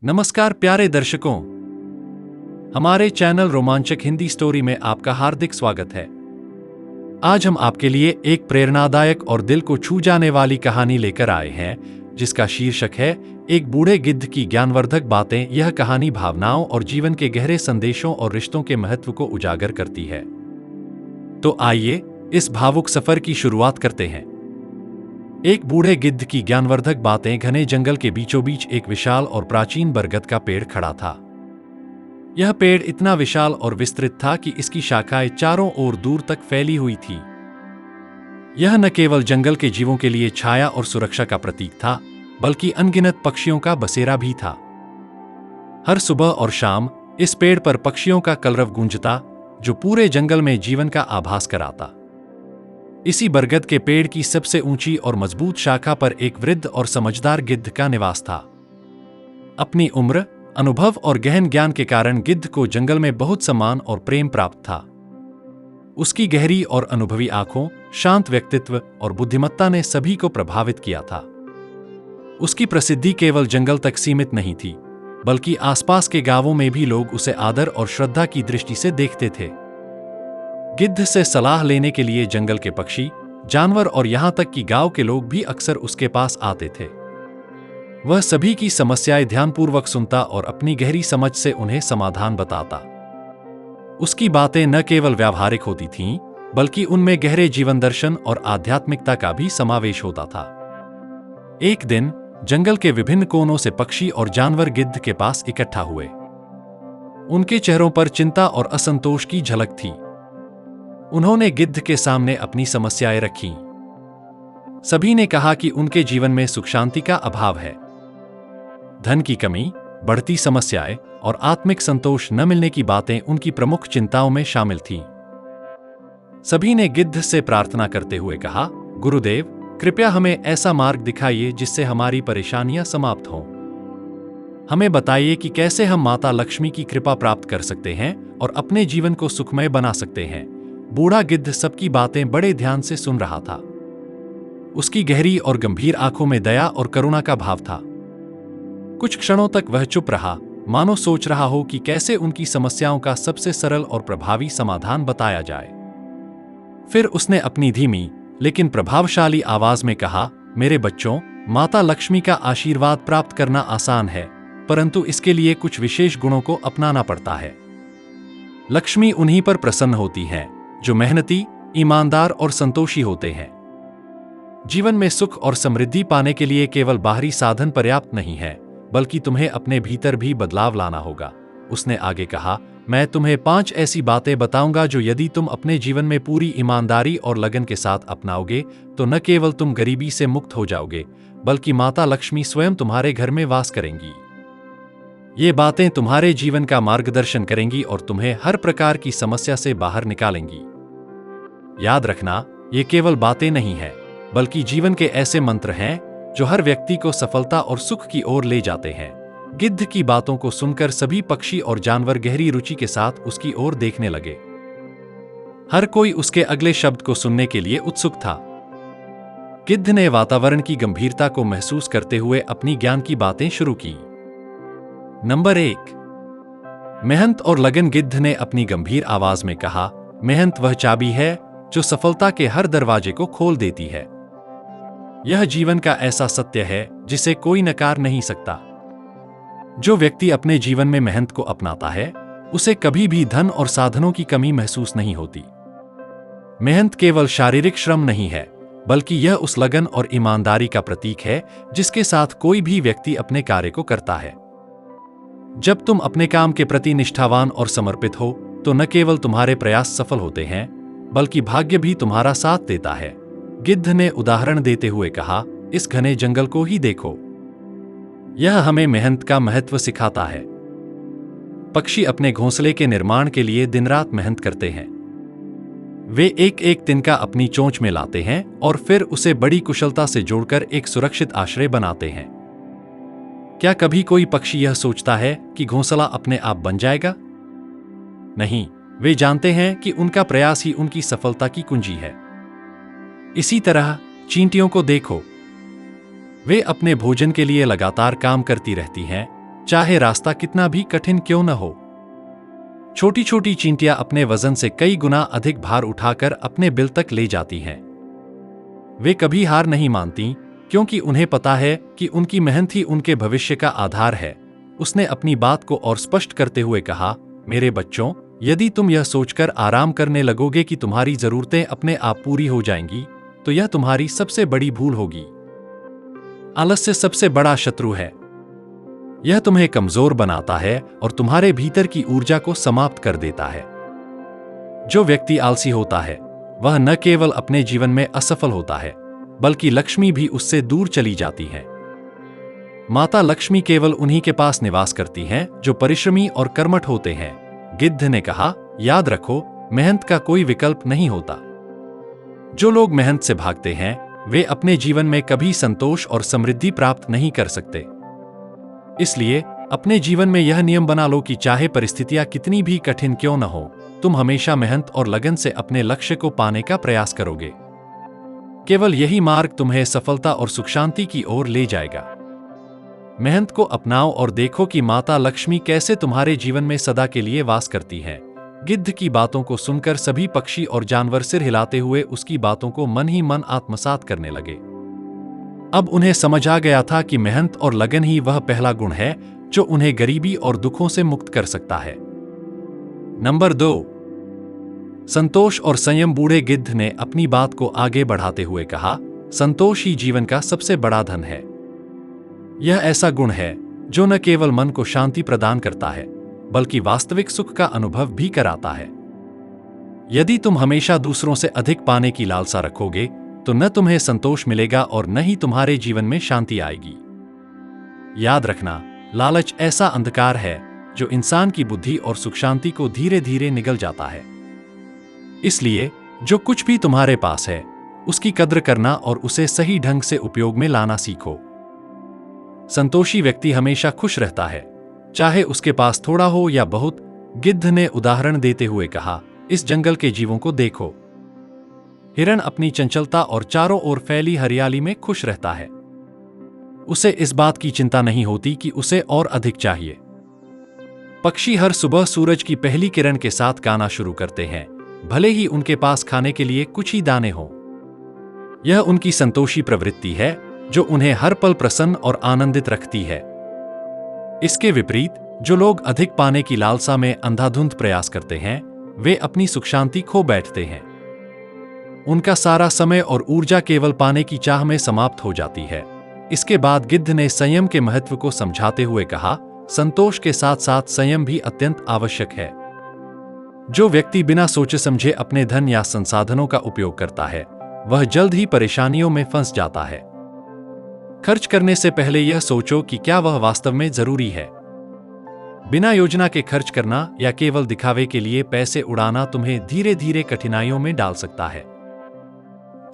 नमस्कार प्यारे दर्शकों, हमारे चैनल रोमांचक हिंदी स्टोरी में आपका हार्दिक स्वागत है। आज हम आपके लिए एक प्रेरणादायक और दिल को छू जाने वाली कहानी लेकर आए हैं, जिसका शीर्षक है एक बूढ़े गिद्ध की ज्ञानवर्धक बातें। यह कहानी भावनाओं और जीवन के गहरे संदेशों और रिश्तों के महत्व को उजागर करती है। तो आइए इस भावुक सफर की शुरुआत करते हैं। एक बूढ़े गिद्ध की ज्ञानवर्धक बातें। घने जंगल के बीचों बीच एक विशाल और प्राचीन बरगद का पेड़ खड़ा था। यह पेड़ इतना विशाल और विस्तृत था कि इसकी शाखाएं चारों ओर दूर तक फैली हुई थी। यह न केवल जंगल के जीवों के लिए छाया और सुरक्षा का प्रतीक था, बल्कि अनगिनत पक्षियों का बसेरा भी था। हर सुबह और शाम इस पेड़ पर पक्षियों का कलरव गूंजता, जो पूरे जंगल में जीवन का आभास कराता। इसी बरगद के पेड़ की सबसे ऊंची और मजबूत शाखा पर एक वृद्ध और समझदार गिद्ध का निवास था। अपनी उम्र, अनुभव और गहन ज्ञान के कारण गिद्ध को जंगल में बहुत सम्मान और प्रेम प्राप्त था। उसकी गहरी और अनुभवी आंखों, शांत व्यक्तित्व और बुद्धिमत्ता ने सभी को प्रभावित किया था। उसकी प्रसिद्धि केवल जंगल तक सीमित नहीं थी, बल्कि आसपास के गांवों में भी लोग उसे आदर और श्रद्धा की दृष्टि से देखते थे। गिद्ध से सलाह लेने के लिए जंगल के पक्षी, जानवर और यहां तक कि गांव के लोग भी अक्सर उसके पास आते थे। वह सभी की समस्याएं ध्यानपूर्वक सुनता और अपनी गहरी समझ से उन्हें समाधान बताता। उसकी बातें न केवल व्यावहारिक होती थीं, बल्कि उनमें गहरे जीवन दर्शन और आध्यात्मिकता का भी समावेश होता था। एक दिन जंगल के विभिन्न कोनों से पक्षी और जानवर गिद्ध के पास इकट्ठा हुए। उनके चेहरों पर चिंता और असंतोष की झलक थी। उन्होंने गिद्ध के सामने अपनी समस्याएं रखीं। सभी ने कहा कि उनके जीवन में सुख शांति का अभाव है। धन की कमी, बढ़ती समस्याएं और आत्मिक संतोष न मिलने की बातें उनकी प्रमुख चिंताओं में शामिल थीं। सभी ने गिद्ध से प्रार्थना करते हुए कहा, गुरुदेव, कृपया हमें ऐसा मार्ग दिखाइए जिससे हमारी परेशानियां समाप्त हों। हमें बताइए कि कैसे हम माता लक्ष्मी की कृपा प्राप्त कर सकते हैं और अपने जीवन को सुखमय बना सकते हैं। बूढ़ा गिद्ध सबकी बातें बड़े ध्यान से सुन रहा था। उसकी गहरी और गंभीर आंखों में दया और करुणा का भाव था। कुछ क्षणों तक वह चुप रहा, मानो सोच रहा हो कि कैसे उनकी समस्याओं का सबसे सरल और प्रभावी समाधान बताया जाए। फिर उसने अपनी धीमी लेकिन प्रभावशाली आवाज में कहा, मेरे बच्चों, माता लक्ष्मी का आशीर्वाद प्राप्त करना आसान है, परंतु इसके लिए कुछ विशेष गुणों को अपनाना पड़ता है। लक्ष्मी उन्हीं पर प्रसन्न होती है जो मेहनती, ईमानदार और संतोषी होते हैं। जीवन में सुख और समृद्धि पाने के लिए केवल बाहरी साधन पर्याप्त नहीं है, बल्कि तुम्हें अपने भीतर भी बदलाव लाना होगा। उसने आगे कहा, मैं तुम्हें 5 ऐसी बातें बताऊंगा जो यदि तुम अपने जीवन में पूरी ईमानदारी और लगन के साथ अपनाओगे, तो न केवल तुम गरीबी से मुक्त हो जाओगे, बल्कि माता लक्ष्मी स्वयं तुम्हारे घर में वास करेंगी। ये बातें तुम्हारे जीवन का मार्गदर्शन करेंगी और तुम्हें हर प्रकार की समस्या से बाहर निकालेंगी। याद रखना, ये केवल बातें नहीं हैं, बल्कि जीवन के ऐसे मंत्र हैं जो हर व्यक्ति को सफलता और सुख की ओर ले जाते हैं। गिद्ध की बातों को सुनकर सभी पक्षी और जानवर गहरी रुचि के साथ उसकी ओर देखने लगे। हर कोई उसके अगले शब्द को सुनने के लिए उत्सुक था। गिद्ध ने वातावरण की गंभीरता को महसूस करते हुए अपनी ज्ञान की बातें शुरू की। नंबर 1, मेहनत और लगन। गिद्ध ने अपनी गंभीर आवाज में कहा, मेहनत वह चाबी है जो सफलता के हर दरवाजे को खोल देती है। यह जीवन का ऐसा सत्य है जिसे कोई नकार नहीं सकता। जो व्यक्ति अपने जीवन में मेहनत को अपनाता है, उसे कभी भी धन और साधनों की कमी महसूस नहीं होती। मेहनत केवल शारीरिक श्रम नहीं है, बल्कि यह उस लगन और ईमानदारी का प्रतीक है जिसके साथ कोई भी व्यक्ति अपने कार्य को करता है। जब तुम अपने काम के प्रति निष्ठावान और समर्पित हो, तो न केवल तुम्हारे प्रयास सफल होते हैं, बल्कि भाग्य भी तुम्हारा साथ देता है। गिद्ध ने उदाहरण देते हुए कहा, इस घने जंगल को ही देखो। यह हमें मेहनत का महत्व सिखाता है। पक्षी अपने घोंसले के निर्माण के लिए दिन रात मेहनत करते हैं। वे एक एक तिनका अपनी चोंच में लाते हैं और फिर उसे बड़ी कुशलता से जोड़कर एक सुरक्षित आश्रय बनाते हैं। क्या कभी कोई पक्षी यह सोचता है कि घोंसला अपने आप बन जाएगा? नहीं, वे जानते हैं कि उनका प्रयास ही उनकी सफलता की कुंजी है। इसी तरह चींटियों को देखो, वे अपने भोजन के लिए लगातार काम करती रहती हैं, चाहे रास्ता कितना भी कठिन क्यों न हो। छोटी छोटी चींटियां अपने वजन से कई गुना अधिक भार उठाकर अपने बिल तक ले जाती हैं। वे कभी हार नहीं मानती, क्योंकि उन्हें पता है कि उनकी मेहनत ही उनके भविष्य का आधार है। उसने अपनी बात को और स्पष्ट करते हुए कहा, मेरे बच्चों, यदि तुम यह सोचकर आराम करने लगोगे कि तुम्हारी जरूरतें अपने आप पूरी हो जाएंगी, तो यह तुम्हारी सबसे बड़ी भूल होगी। आलस्य सबसे बड़ा शत्रु है। यह तुम्हें कमजोर बनाता है और तुम्हारे भीतर की ऊर्जा को समाप्त कर देता है। जो व्यक्ति आलसी होता है, वह न केवल अपने जीवन में असफल होता है, बल्कि लक्ष्मी भी उससे दूर चली जाती है। माता लक्ष्मी केवल उन्हीं के पास निवास करती हैं जो परिश्रमी और कर्मठ होते हैं। गिद्ध ने कहा, याद रखो, मेहनत का कोई विकल्प नहीं होता। जो लोग मेहनत से भागते हैं, वे अपने जीवन में कभी संतोष और समृद्धि प्राप्त नहीं कर सकते। इसलिए अपने जीवन में यह नियम बना लो कि चाहे परिस्थितियां कितनी भी कठिन क्यों न हो, तुम हमेशा मेहनत और लगन से अपने लक्ष्य को पाने का प्रयास करोगे। केवल यही मार्ग तुम्हें सफलता और सुख शांति की ओर ले जाएगा। मेहनत को अपनाओ और देखो कि माता लक्ष्मी कैसे तुम्हारे जीवन में सदा के लिए वास करती है। गिद्ध की बातों को सुनकर सभी पक्षी और जानवर सिर हिलाते हुए उसकी बातों को मन ही मन आत्मसात करने लगे। अब उन्हें समझ आ गया था कि मेहनत और लगन ही वह पहला गुण है जो उन्हें गरीबी और दुखों से मुक्त कर सकता है। नंबर 2, संतोष और संयम। बूढ़े गिद्ध ने अपनी बात को आगे बढ़ाते हुए कहा, संतोष ही जीवन का सबसे बड़ा धन है। यह ऐसा गुण है जो न केवल मन को शांति प्रदान करता है, बल्कि वास्तविक सुख का अनुभव भी कराता है। यदि तुम हमेशा दूसरों से अधिक पाने की लालसा रखोगे, तो न तुम्हें संतोष मिलेगा और न ही तुम्हारे जीवन में शांति आएगी। याद रखना, लालच ऐसा अंधकार है जो इंसान की बुद्धि और सुख शांति को धीरे धीरे निगल जाता है। इसलिए जो कुछ भी तुम्हारे पास है, उसकी कद्र करना और उसे सही ढंग से उपयोग में लाना सीखो। संतोषी व्यक्ति हमेशा खुश रहता है, चाहे उसके पास थोड़ा हो या बहुत। गिद्ध ने उदाहरण देते हुए कहा, इस जंगल के जीवों को देखो। हिरण अपनी चंचलता और चारों ओर फैली हरियाली में खुश रहता है। उसे इस बात की चिंता नहीं होती कि उसे और अधिक चाहिए। पक्षी हर सुबह सूरज की पहली किरण के साथ गाना शुरू करते हैं, भले ही उनके पास खाने के लिए कुछ ही दाने हों। यह उनकी संतोषी प्रवृत्ति है जो उन्हें हर पल प्रसन्न और आनंदित रखती है। इसके विपरीत, जो लोग अधिक पाने की लालसा में अंधाधुंध प्रयास करते हैं, वे अपनी सुख शांति खो बैठते हैं। उनका सारा समय और ऊर्जा केवल पाने की चाह में समाप्त हो जाती है। इसके बाद गिद्ध ने संयम के महत्व को समझाते हुए कहा, संतोष के साथ साथ संयम भी अत्यंत आवश्यक है। जो व्यक्ति बिना सोचे समझे अपने धन या संसाधनों का उपयोग करता है, वह जल्द ही परेशानियों में फंस जाता है। खर्च करने से पहले यह सोचो कि क्या वह वास्तव में जरूरी है। बिना योजना के खर्च करना या केवल दिखावे के लिए पैसे उड़ाना तुम्हें धीरे धीरे कठिनाइयों में डाल सकता है।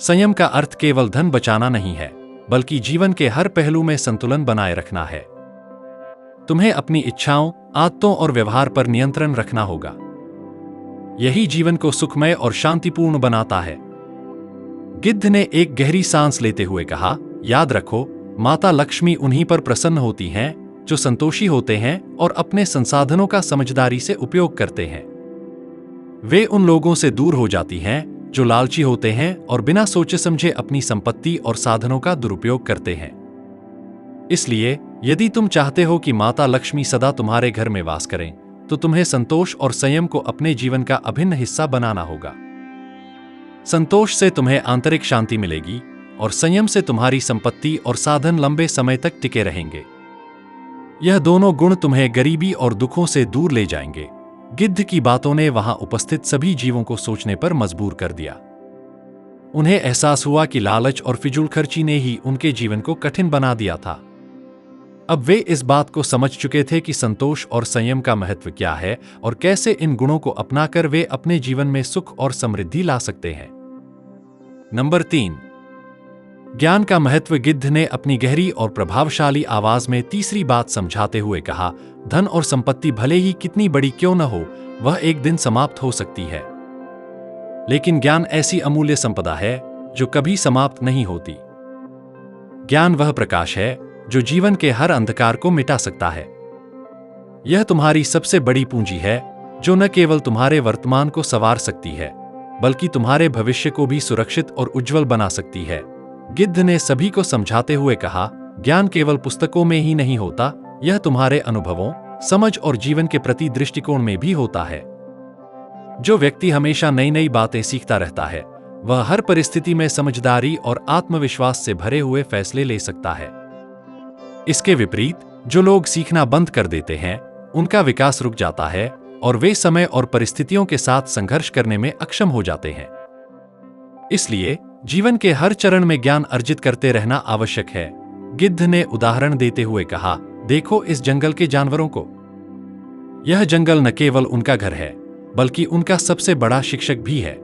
संयम का अर्थ केवल धन बचाना नहीं है, बल्कि जीवन के हर पहलू में संतुलन बनाए रखना है। तुम्हें अपनी इच्छाओं, आदतों और व्यवहार पर नियंत्रण रखना होगा। यही जीवन को सुखमय और शांतिपूर्ण बनाता है। गिद्ध ने एक गहरी सांस लेते हुए कहा, याद रखो, माता लक्ष्मी उन्हीं पर प्रसन्न होती हैं जो संतोषी होते हैं और अपने संसाधनों का समझदारी से उपयोग करते हैं। वे उन लोगों से दूर हो जाती हैं जो लालची होते हैं और बिना सोचे समझे अपनी संपत्ति और साधनों का दुरुपयोग करते हैं। इसलिए यदि तुम चाहते हो कि माता लक्ष्मी सदा तुम्हारे घर में वास करें, तो तुम्हें संतोष और संयम को अपने जीवन का अभिन्न हिस्सा बनाना होगा। संतोष से तुम्हें आंतरिक शांति मिलेगी और संयम से तुम्हारी संपत्ति और साधन लंबे समय तक टिके रहेंगे। यह दोनों गुण तुम्हें गरीबी और दुखों से दूर ले जाएंगे। गिद्ध की बातों ने वहां उपस्थित सभी जीवों को सोचने पर मजबूर कर दिया। उन्हें एहसास हुआ कि लालच और फिजूलखर्ची ने ही उनके जीवन को कठिन बना दिया था। अब वे इस बात को समझ चुके थे कि संतोष और संयम का महत्व क्या है और कैसे इन गुणों को अपनाकर वे अपने जीवन में सुख और समृद्धि ला सकते हैं। नंबर 3, ज्ञान का महत्व। गिद्ध ने अपनी गहरी और प्रभावशाली आवाज में तीसरी बात समझाते हुए कहा, धन और संपत्ति भले ही कितनी बड़ी क्यों न हो, वह एक दिन समाप्त हो सकती है। लेकिन ज्ञान ऐसी अमूल्य संपदा है जो कभी समाप्त नहीं होती। ज्ञान वह प्रकाश है जो जीवन के हर अंधकार को मिटा सकता है। यह तुम्हारी सबसे बड़ी पूंजी है, जो न केवल तुम्हारे वर्तमान को संवार सकती है, बल्कि तुम्हारे भविष्य को भी सुरक्षित और उज्जवल बना सकती है। गिद्ध ने सभी को समझाते हुए कहा, ज्ञान केवल पुस्तकों में ही नहीं होता, यह तुम्हारे अनुभवों, समझ और जीवन के प्रति दृष्टिकोण में भी होता है। जो व्यक्ति हमेशा नई नई बातें सीखता रहता है, वह हर परिस्थिति में समझदारी और आत्मविश्वास से भरे हुए फैसले ले सकता है। इसके विपरीत, जो लोग सीखना बंद कर देते हैं, उनका विकास रुक जाता है और वे समय और परिस्थितियों के साथ संघर्ष करने में अक्षम हो जाते हैं। इसलिए जीवन के हर चरण में ज्ञान अर्जित करते रहना आवश्यक है। गिद्ध ने उदाहरण देते हुए कहा, देखो इस जंगल के जानवरों को। यह जंगल न केवल उनका घर है, बल्कि उनका सबसे बड़ा शिक्षक भी है।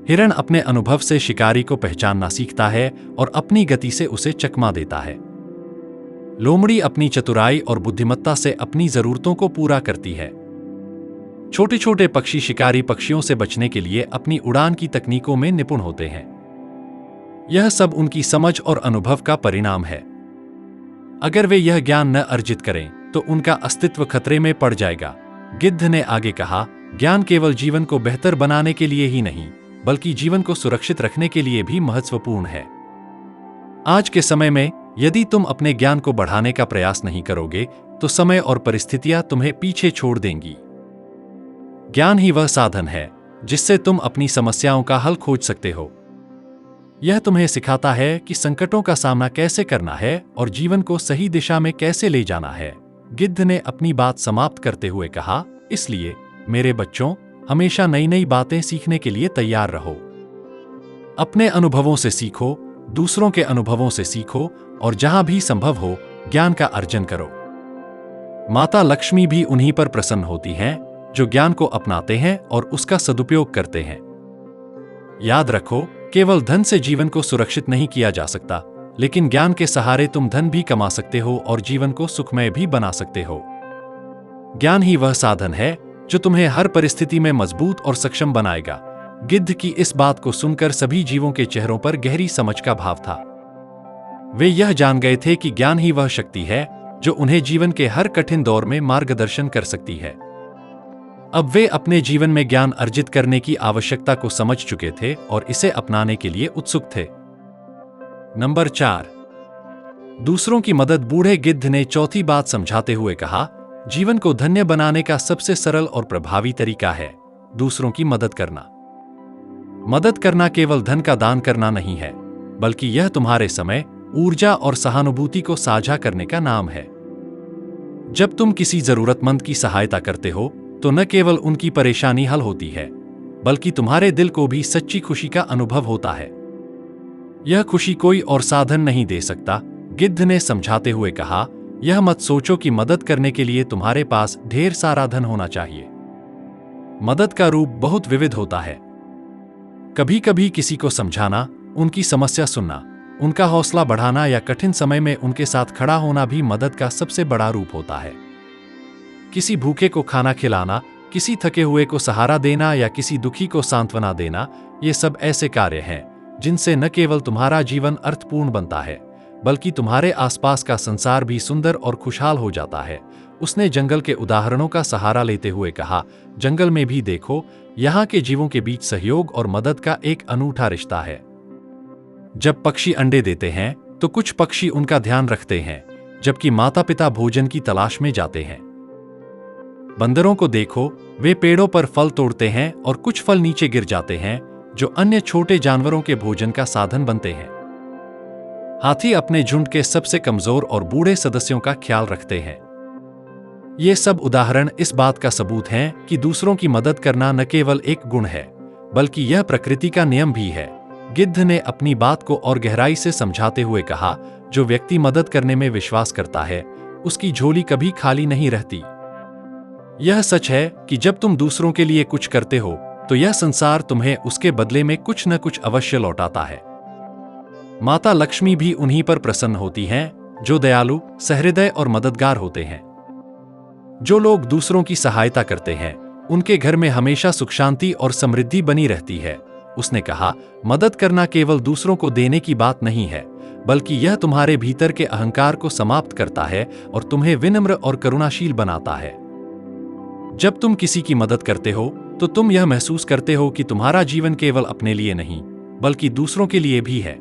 हिरण अपने अनुभव से शिकारी को पहचानना सीखता है और अपनी गति से उसे चकमा देता है। लोमड़ी अपनी चतुराई और बुद्धिमत्ता से अपनी जरूरतों को पूरा करती है। छोटे छोटे पक्षी शिकारी पक्षियों से बचने के लिए अपनी उड़ान की तकनीकों में निपुण होते हैं। यह सब उनकी समझ और अनुभव का परिणाम है। अगर वे यह ज्ञान न अर्जित करें, तो उनका अस्तित्व खतरे में पड़ जाएगा। गिद्ध ने आगे कहा, ज्ञान केवल जीवन को बेहतर बनाने के लिए ही नहीं, बल्कि जीवन को सुरक्षित रखने के लिए भी महत्वपूर्ण है। आज के समय में यदि तुम अपने ज्ञान को बढ़ाने का प्रयास नहीं करोगे, तो समय और परिस्थितियां तुम्हें पीछे छोड़ देंगी। ज्ञान ही वह साधन है जिससे तुम अपनी समस्याओं का हल खोज सकते हो। यह तुम्हें सिखाता है कि संकटों का सामना कैसे करना है और जीवन को सही दिशा में कैसे ले जाना है। गिद्ध ने अपनी बात समाप्त करते हुए कहा, इसलिए मेरे बच्चों, हमेशा नई नई बातें सीखने के लिए तैयार रहो। अपने अनुभवों से सीखो, दूसरों के अनुभवों से सीखो और जहां भी संभव हो, ज्ञान का अर्जन करो। माता लक्ष्मी भी उन्हीं पर प्रसन्न होती हैं जो ज्ञान को अपनाते हैं और उसका सदुपयोग करते हैं। याद रखो, केवल धन से जीवन को सुरक्षित नहीं किया जा सकता, लेकिन ज्ञान के सहारे तुम धन भी कमा सकते हो और जीवन को सुखमय भी बना सकते हो। ज्ञान ही वह साधन है जो तुम्हें हर परिस्थिति में मजबूत और सक्षम बनाएगा। गिद्ध की इस बात को सुनकर सभी जीवों के चेहरों पर गहरी समझ का भाव था। वे यह जान गए थे कि ज्ञान ही वह शक्ति है जो उन्हें जीवन के हर कठिन दौर में मार्गदर्शन कर सकती है। अब वे अपने जीवन में ज्ञान अर्जित करने की आवश्यकता को समझ चुके थे और इसे अपनाने के लिए उत्सुक थे। नंबर 4, दूसरों की मदद। बूढ़े गिद्ध ने चौथी बात समझाते हुए कहा, जीवन को धन्य बनाने का सबसे सरल और प्रभावी तरीका है दूसरों की मदद करना। मदद करना केवल धन का दान करना नहीं है, बल्कि यह तुम्हारे समय, ऊर्जा और सहानुभूति को साझा करने का नाम है। जब तुम किसी जरूरतमंद की सहायता करते हो, तो न केवल उनकी परेशानी हल होती है, बल्कि तुम्हारे दिल को भी सच्ची खुशी का अनुभव होता है। यह खुशी कोई और साधन नहीं दे सकता। गिद्ध ने समझाते हुए कहा, यह मत सोचो कि मदद करने के लिए तुम्हारे पास ढेर सारा धन होना चाहिए। मदद का रूप बहुत विविध होता है। कभी कभी किसी को समझाना, उनकी समस्या सुनना, उनका हौसला बढ़ाना या कठिन समय में उनके साथ खड़ा होना भी मदद का सबसे बड़ा रूप होता है। किसी भूखे को खाना खिलाना, किसी थके हुए को सहारा देना या किसी दुखी को सांत्वना देना, ये सब ऐसे कार्य हैं जिनसे न केवल तुम्हारा जीवन अर्थपूर्ण बनता है, बल्कि तुम्हारे आसपास का संसार भी सुंदर और खुशहाल हो जाता है। उसने जंगल के उदाहरणों का सहारा लेते हुए कहा, जंगल में भी देखो, यहाँ के जीवों के बीच सहयोग और मदद का एक अनूठा रिश्ता है। जब पक्षी अंडे देते हैं, तो कुछ पक्षी उनका ध्यान रखते हैं, जबकि माता पिता भोजन की तलाश में जाते हैं। बंदरों को देखो, वे पेड़ों पर फल तोड़ते हैं और कुछ फल नीचे गिर जाते हैं, जो अन्य छोटे जानवरों के भोजन का साधन बनते हैं। हाथी अपने झुंड के सबसे कमजोर और बूढ़े सदस्यों का ख्याल रखते हैं। ये सब उदाहरण इस बात का सबूत हैं कि दूसरों की मदद करना न केवल एक गुण है, बल्कि यह प्रकृति का नियम भी है। गिद्ध ने अपनी बात को और गहराई से समझाते हुए कहा, जो व्यक्ति मदद करने में विश्वास करता है, उसकी झोली कभी खाली नहीं रहती। यह सच है कि जब तुम दूसरों के लिए कुछ करते हो, तो यह संसार तुम्हें उसके बदले में कुछ न कुछ अवश्य लौटाता है। माता लक्ष्मी भी उन्हीं पर प्रसन्न होती हैं जो दयालु, सहृदय और मददगार होते हैं। जो लोग दूसरों की सहायता करते हैं, उनके घर में हमेशा सुख शांति और समृद्धि बनी रहती है। उसने कहा, मदद करना केवल दूसरों को देने की बात नहीं है, बल्कि यह तुम्हारे भीतर के अहंकार को समाप्त करता है और तुम्हें विनम्र और करुणाशील बनाता है। जब तुम किसी की मदद करते हो तो तुम यह महसूस करते हो कि तुम्हारा जीवन केवल अपने लिए नहीं बल्कि दूसरों के लिए भी है।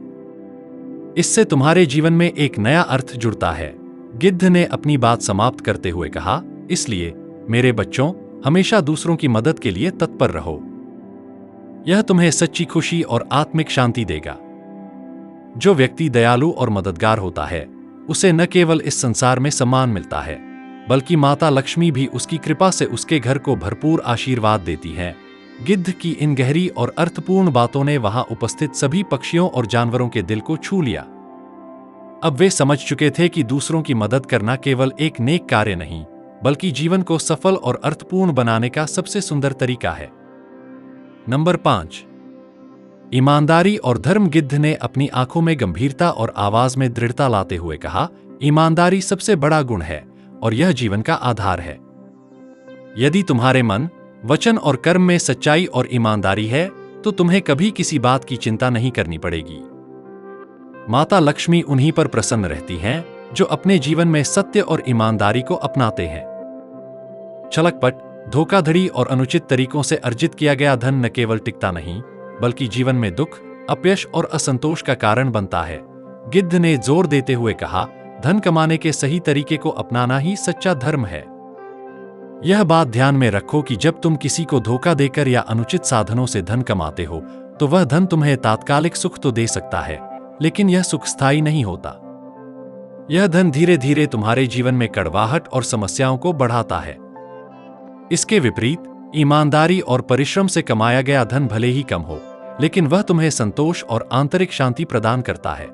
इससे तुम्हारे जीवन में एक नया अर्थ जुड़ता है। गिद्ध ने अपनी बात समाप्त करते हुए कहा, इसलिए मेरे बच्चों, हमेशा दूसरों की मदद के लिए तत्पर रहो। यह तुम्हें सच्ची खुशी और आत्मिक शांति देगा। जो व्यक्ति दयालु और मददगार होता है, उसे न केवल इस संसार में सम्मान मिलता है, बल्कि माता लक्ष्मी भी उसकी कृपा से उसके घर को भरपूर आशीर्वाद देती है। गिद्ध की इन गहरी और अर्थपूर्ण बातों ने वहां उपस्थित सभी पक्षियों और जानवरों के दिल को छू लिया। अब वे समझ चुके थे कि दूसरों की मदद करना केवल एक नेक कार्य नहीं, बल्कि जीवन को सफल और अर्थपूर्ण बनाने का सबसे सुंदर तरीका है। नंबर 5, ईमानदारी और धर्म। गिद्ध ने अपनी आंखों में गंभीरता और आवाज में दृढ़ता लाते हुए कहा, ईमानदारी सबसे बड़ा गुण है और यह जीवन का आधार है। यदि तुम्हारे मन, वचन और कर्म में सच्चाई और ईमानदारी है तो तुम्हें कभी किसी बात की चिंता नहीं करनी पड़ेगी। माता लक्ष्मी उन्हीं पर प्रसन्न रहती हैं जो अपने जीवन में सत्य और ईमानदारी को अपनाते हैं। छलकपट, धोखाधड़ी और अनुचित तरीकों से अर्जित किया गया धन न केवल टिकता नहीं, बल्कि जीवन में दुख, अपयश और असंतोष का कारण बनता है। गिद्ध ने जोर देते हुए कहा, धन कमाने के सही तरीके को अपनाना ही सच्चा धर्म है। यह बात ध्यान में रखो कि जब तुम किसी को धोखा देकर या अनुचित साधनों से धन कमाते हो तो वह धन तुम्हें तात्कालिक सुख तो दे सकता है, लेकिन यह सुख स्थायी नहीं होता। यह धन धीरे धीरे तुम्हारे जीवन में कड़वाहट और समस्याओं को बढ़ाता है। इसके विपरीत, ईमानदारी और परिश्रम से कमाया गया धन भले ही कम हो, लेकिन वह तुम्हें संतोष और आंतरिक शांति प्रदान करता है।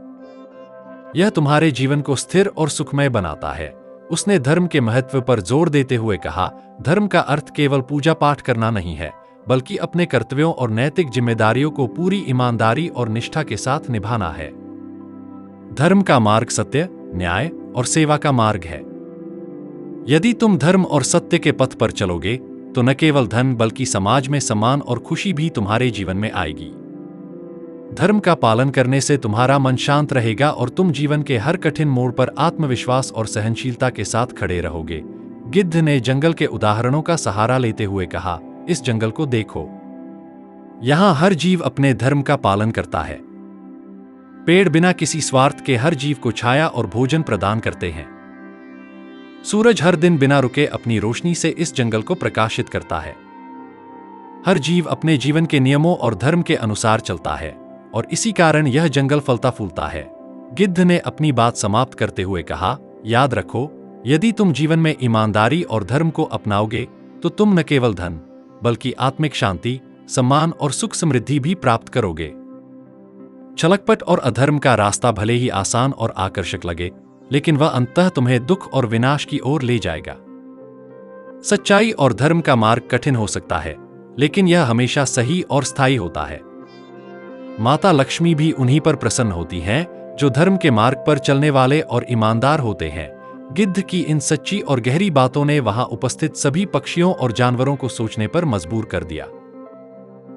यह तुम्हारे जीवन को स्थिर और सुखमय बनाता है। उसने धर्म के महत्व पर जोर देते हुए कहा, धर्म का अर्थ केवल पूजा पाठ करना नहीं है, बल्कि अपने कर्तव्यों और नैतिक जिम्मेदारियों को पूरी ईमानदारी और निष्ठा के साथ निभाना है। धर्म का मार्ग सत्य, न्याय और सेवा का मार्ग है। यदि तुम धर्म और सत्य के पथ पर चलोगे तो न केवल धन बल्कि समाज में सम्मान और खुशी भी तुम्हारे जीवन में आएगी। धर्म का पालन करने से तुम्हारा मन शांत रहेगा और तुम जीवन के हर कठिन मोड़ पर आत्मविश्वास और सहनशीलता के साथ खड़े रहोगे। गिद्ध ने जंगल के उदाहरणों का सहारा लेते हुए कहा, इस जंगल को देखो। यहां हर जीव अपने धर्म का पालन करता है। पेड़ बिना किसी स्वार्थ के हर जीव को छाया और भोजन प्रदान करते हैं। सूरज हर दिन बिना रुके अपनी रोशनी से इस जंगल को प्रकाशित करता है। हर जीव अपने जीवन के नियमों और धर्म के अनुसार चलता है और इसी कारण यह जंगल फलता फूलता है। गिद्ध ने अपनी बात समाप्त करते हुए कहा, याद रखो, यदि तुम जीवन में ईमानदारी और धर्म को अपनाओगे तो तुम न केवल धन बल्कि आत्मिक शांति, सम्मान और सुख समृद्धि भी प्राप्त करोगे। छलकपट और अधर्म का रास्ता भले ही आसान और आकर्षक लगे, लेकिन वह अंततः तुम्हें दुख और विनाश की ओर ले जाएगा। सच्चाई और धर्म का मार्ग कठिन हो सकता है, लेकिन यह हमेशा सही और स्थायी होता है। माता लक्ष्मी भी उन्हीं पर प्रसन्न होती हैं जो धर्म के मार्ग पर चलने वाले और ईमानदार होते हैं। गिद्ध की इन सच्ची और गहरी बातों ने वहां उपस्थित सभी पक्षियों और जानवरों को सोचने पर मजबूर कर दिया।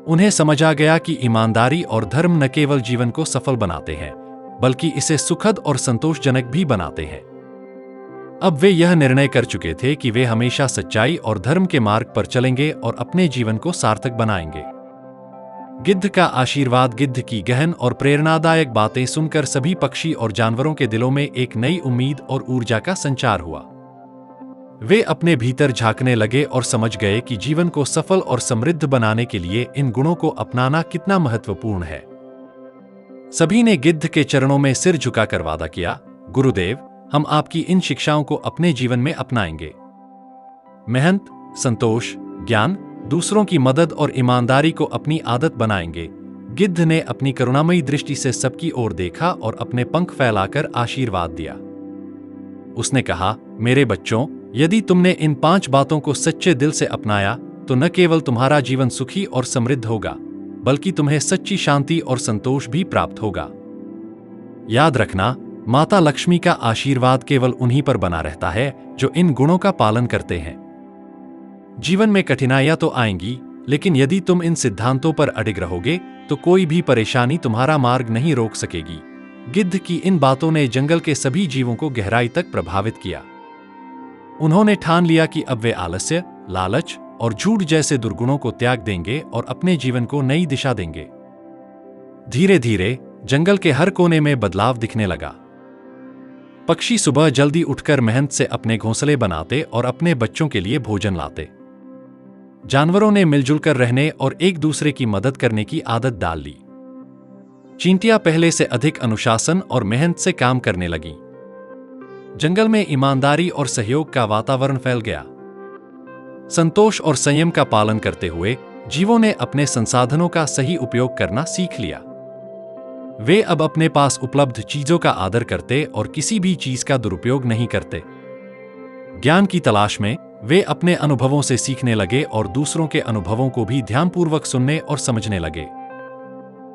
उन्हें समझ आ गया कि ईमानदारी और धर्म न केवल जीवन को सफल बनाते हैं, बल्कि इसे सुखद और संतोषजनक भी बनाते हैं। अब वे यह निर्णय कर चुके थे कि वे हमेशा सच्चाई और धर्म के मार्ग पर चलेंगे और अपने जीवन को सार्थक बनाएंगे। गिद्ध का आशीर्वाद। गिद्ध की गहन और प्रेरणादायक बातें सुनकर सभी पक्षी और जानवरों के दिलों में एक नई उम्मीद और ऊर्जा का संचार हुआ। वे अपने भीतर झांकने लगे और समझ गए कि जीवन को सफल और समृद्ध बनाने के लिए इन गुणों को अपनाना कितना महत्वपूर्ण है। सभी ने गिद्ध के चरणों में सिर झुकाकर वादा किया, गुरुदेव, हम आपकी इन शिक्षाओं को अपने जीवन में अपनाएंगे। मेहनत, संतोष, ज्ञान, दूसरों की मदद और ईमानदारी को अपनी आदत बनाएंगे। गिद्ध ने अपनी करुणामयी दृष्टि से सबकी ओर देखा और अपने पंख फैलाकर आशीर्वाद दिया। उसने कहा, मेरे बच्चों, यदि तुमने इन 5 बातों को सच्चे दिल से अपनाया तो न केवल तुम्हारा जीवन सुखी और समृद्ध होगा, बल्कि तुम्हें सच्ची शांति और संतोष भी प्राप्त होगा। याद रखना, माता लक्ष्मी का आशीर्वाद केवल उन्हीं पर बना रहता है जो इन गुणों का पालन करते हैं। जीवन में कठिनाइयां तो आएंगी, लेकिन यदि तुम इन सिद्धांतों पर अडिग रहोगे तो कोई भी परेशानी तुम्हारा मार्ग नहीं रोक सकेगी। गिद्ध की इन बातों ने जंगल के सभी जीवों को गहराई तक प्रभावित किया। उन्होंने ठान लिया कि अब वे आलस्य, लालच और झूठ जैसे दुर्गुणों को त्याग देंगे और अपने जीवन को नई दिशा देंगे। धीरे धीरे जंगल के हर कोने में बदलाव दिखने लगा। पक्षी सुबह जल्दी उठकर मेहनत से अपने घोंसले बनाते और अपने बच्चों के लिए भोजन लाते। जानवरों ने मिलजुल कर रहने और एक दूसरे की मदद करने की आदत डाल ली। चींटियां पहले से अधिक अनुशासन और मेहनत से काम करने लगीं। जंगल में ईमानदारी और सहयोग का वातावरण फैल गया। संतोष और संयम का पालन करते हुए जीवों ने अपने संसाधनों का सही उपयोग करना सीख लिया। वे अब अपने पास उपलब्ध चीजों का आदर करते और किसी भी चीज का दुरुपयोग नहीं करते। ज्ञान की तलाश में वे अपने अनुभवों से सीखने लगे और दूसरों के अनुभवों को भी ध्यानपूर्वक सुनने और समझने लगे।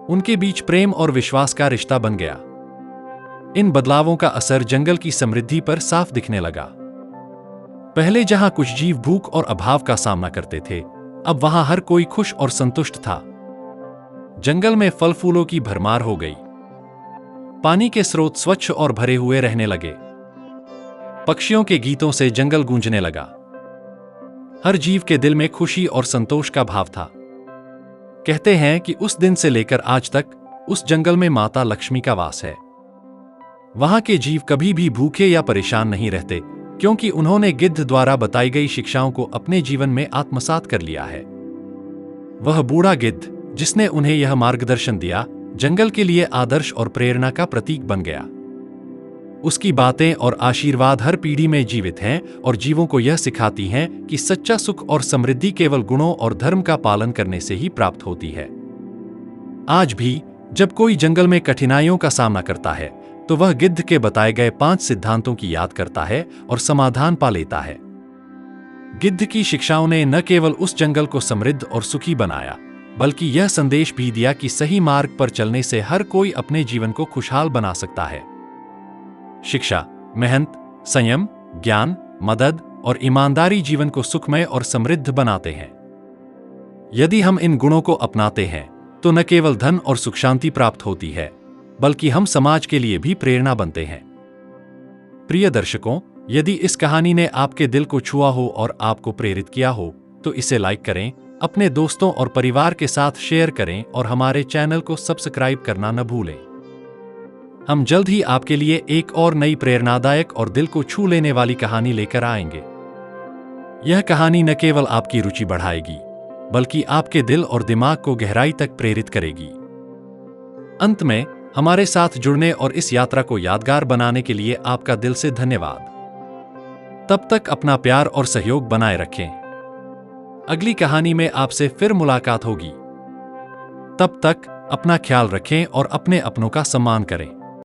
उनके बीच प्रेम और विश्वास का रिश्ता बन गया। इन बदलावों का असर जंगल की समृद्धि पर साफ दिखने लगा। पहले जहां कुछ जीव भूख और अभाव का सामना करते थे, अब वहां हर कोई खुश और संतुष्ट था। जंगल में फल फूलों की भरमार हो गई। पानी के स्रोत स्वच्छ और भरे हुए रहने लगे। पक्षियों के गीतों से जंगल गूंजने लगा। हर जीव के दिल में खुशी और संतोष का भाव था। कहते हैं कि उस दिन से लेकर आज तक उस जंगल में माता लक्ष्मी का वास है। वहां के जीव कभी भी भूखे या परेशान नहीं रहते, क्योंकि उन्होंने गिद्ध द्वारा बताई गई शिक्षाओं को अपने जीवन में आत्मसात कर लिया है। वह बूढ़ा गिद्ध जिसने उन्हें यह मार्गदर्शन दिया, जंगल के लिए आदर्श और प्रेरणा का प्रतीक बन गया। उसकी बातें और आशीर्वाद हर पीढ़ी में जीवित हैं और जीवों को यह सिखाती हैं कि सच्चा सुख और समृद्धि केवल गुणों और धर्म का पालन करने से ही प्राप्त होती है। आज भी जब कोई जंगल में कठिनाइयों का सामना करता है, तो वह गिद्ध के बताए गए 5 सिद्धांतों की याद करता है और समाधान पा लेता है। गिद्ध की शिक्षाओं ने न केवल उस जंगल को समृद्ध और सुखी बनाया, बल्कि यह संदेश भी दिया कि सही मार्ग पर चलने से हर कोई अपने जीवन को खुशहाल बना सकता है। शिक्षा, मेहनत, संयम, ज्ञान, मदद और ईमानदारी जीवन को सुखमय और समृद्ध बनाते हैं। यदि हम इन गुणों को अपनाते हैं, तो न केवल धन और सुख शांति प्राप्त होती है, बल्कि हम समाज के लिए भी प्रेरणा बनते हैं। प्रिय दर्शकों, यदि इस कहानी ने आपके दिल को छुआ हो और आपको प्रेरित किया हो, तो इसे लाइक करें, अपने दोस्तों और परिवार के साथ शेयर करें और हमारे चैनल को सब्सक्राइब करना न भूलें। हम जल्द ही आपके लिए एक और नई प्रेरणादायक और दिल को छू लेने वाली कहानी लेकर आएंगे। यह कहानी न केवल आपकी रुचि बढ़ाएगी, बल्कि आपके दिल और दिमाग को गहराई तक प्रेरित करेगी। अंत में, हमारे साथ जुड़ने और इस यात्रा को यादगार बनाने के लिए आपका दिल से धन्यवाद। तब तक अपना प्यार और सहयोग बनाए रखें। अगली कहानी में आपसे फिर मुलाकात होगी। तब तक अपना ख्याल रखें और अपने अपनों का सम्मान करें।